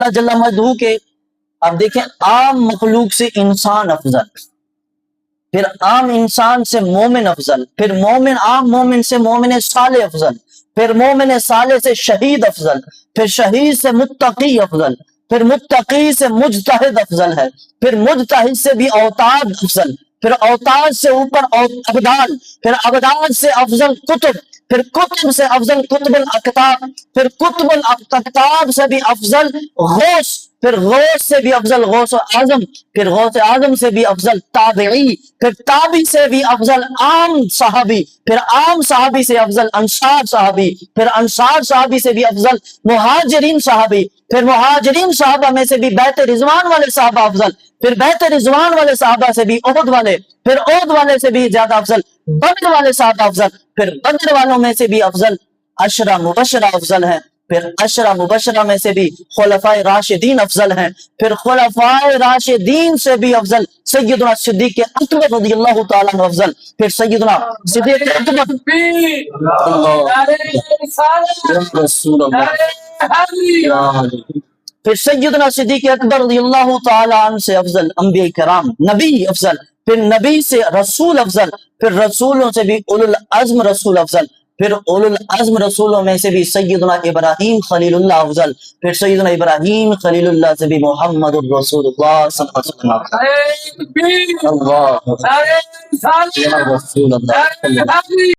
اللہ جل مجدہ کے اب دیکھیں عام مخلوق سے انسان افضل، پھر عام انسان سے مومن افضل، پھر مومن عام مومن سے مومن صالح افضل، پھر مومن صالح سے شہید افضل، پھر شہید سے متقی افضل، پھر متقی سے مجتہد افضل ہے، پھر مجتہد سے بھی اوتاد افضل، پھر اوتاد سے اوپر ابدال، پھر ابدال سے افضل کتب، پھر کتب سے افضل کتب الاکتاب، پھر کتب الاکتاب سے بھی افضل غوث، پھر غوث سے بھی افضل غوث اعظم، پھر غوث اعظم سے بھی افضل تابعی، پھر تابعی سے بھی افضل عام صحابی، پھر عام صحابی سے افضل انصار صحابی، پھر انصار صحابی سے بھی افضل مہاجرین صحابی، پھر مہاجرین صحابہ میں سے بھی بیت رضوان والے صحابہ افضل، پھر بیت رضوان والے صحابہ سے بھی احد والے، پھر احد والے سے بھی زیادہ افضل بدر والے صحابہ افضل، پھر بدر والوں میں سے بھی افضل عشرہ مبشرہ افضل ہیں، پھر عشرہ مبشرہ میں سے بھی خلفائے راشدین افضل ہیں، پھر خلفائے راشدین سے بھی افضل سیدنا صدیق اکبر رضی اللہ تعالیٰ عنہ افضل، پھر سیدنا صدیق اکبر پھر سیدنا صدیق اکبر رضی اللہ تعالیٰ عنہ سے افضل انبیاء کرام، نبی افضل، پھر نبی سے رسول افضل، پھر رسولوں سے بھی اولو العزم رسول افضل، پھر اولو العزم رسولوں میں سے بھی سیدنا ابراہیم خلیل اللہ افضل، پھر سیدنا ابراہیم خلیل اللہ سے بھی محمد الرسول اللہ صلی اللہ علیہ وسلم۔ اللہ